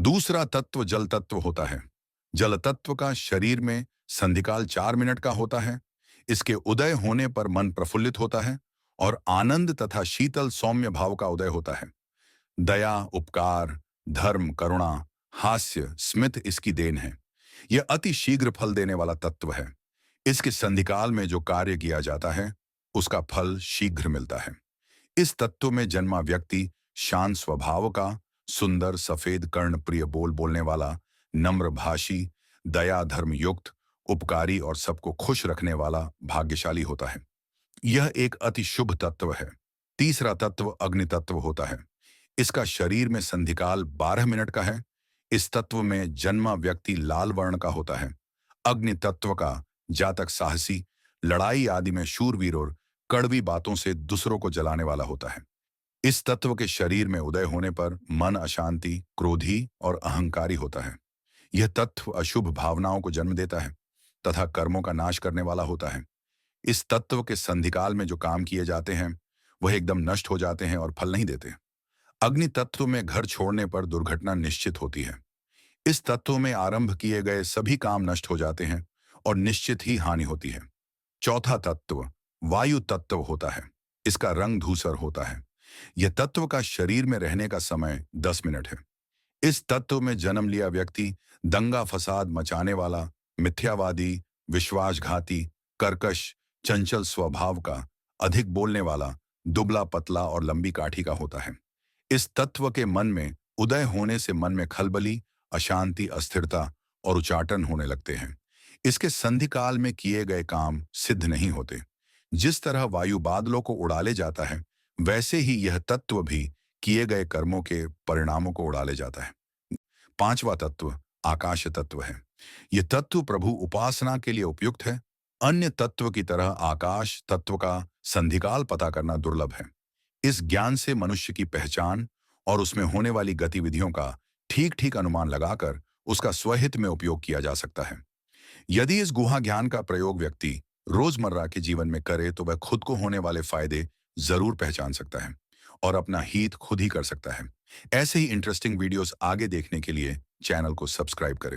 दूसरा तत्व जल तत्व होता है। जल तत्व का शरीर में संधिकाल 4 मिनट का होता है। इसके उदय होने पर मन प्रफुल्लित होता है और आनंद तथा शीतल सौम्य भाव का उदय होता है। दया, उपकार, धर्म, करुणा, हास्य, स्मित इसकी देन है। यह अति शीघ्र फल देने वाला तत्व है। इसके संधिकाल में जो कार्य किया जाता है उसका फल शीघ्र मिलता है। इस तत्व में जन्मा व्यक्ति शांत स्वभाव का, सुंदर सफेद कर्ण प्रिय बोल बोलने वाला, नम्र भाषी, दया धर्म युक्त, उपकारी और सबको खुश रखने वाला भाग्यशाली होता है। यह एक अति शुभ तत्व है। तीसरा तत्व अग्नि तत्व होता है। इसका शरीर में संधिकाल 12 मिनट का है। इस तत्व में जन्मा व्यक्ति लाल वर्ण का होता है। अग्नि तत्व का जातक साहसी, लड़ाई आदि में शूरवीर और कड़वी बातों से दूसरों को जलाने वाला होता है। इस तत्व के शरीर में उदय होने पर मन अशांति, क्रोधी और अहंकारी होता है। यह तत्व अशुभ भावनाओं को जन्म देता है तथा कर्मों का नाश करने वाला होता है। इस तत्व के संधिकाल में जो काम किए जाते हैं वह एकदम नष्ट हो जाते हैं और फल नहीं देते। अग्नि तत्व में घर छोड़ने पर दुर्घटना निश्चित होती है। इस तत्व में आरंभ किए गए सभी काम नष्ट हो जाते हैं और निश्चित ही हानि होती है। चौथा तत्व वायु तत्व होता है। इसका रंग धूसर होता है। यह तत्व का शरीर में रहने का समय 10 मिनट है। इस तत्व में जन्म लिया व्यक्ति दंगा फसाद मचाने वाला, मिथ्यावादी, विश्वासघाती, कर्कश, चंचल स्वभाव का, अधिक बोलने वाला, दुबला पतला और लंबी काठी का होता है। इस तत्व के मन में उदय होने से मन में खलबली, अशांति, अस्थिरता और उचाटन होने लगते हैं। इसके संधिकाल में किए गए काम सिद्ध नहीं होते। जिस तरह वायु बादलों को उड़ा ले जाता है वैसे ही यह तत्व भी किए गए कर्मों के परिणामों को उड़ा ले जाता है। पांचवा तत्व आकाश तत्व है। यह तत्व प्रभु उपासना के लिए उपयुक्त है। अन्य तत्व की तरह आकाश तत्व का संधिकाल पता करना दुर्लभ है। इस ज्ञान से मनुष्य की पहचान और उसमें होने वाली गतिविधियों का ठीक ठीक अनुमान लगाकर उसका स्वहित में उपयोग किया जा सकता है। यदि इस गुहा ज्ञान का प्रयोग व्यक्ति रोजमर्रा के जीवन में करे तो वह खुद को होने वाले फायदे जरूर पहचान सकता है और अपना हित खुद ही कर सकता है। ऐसे ही इंटरेस्टिंग वीडियोस आगे देखने के लिए चैनल को सब्सक्राइब करें।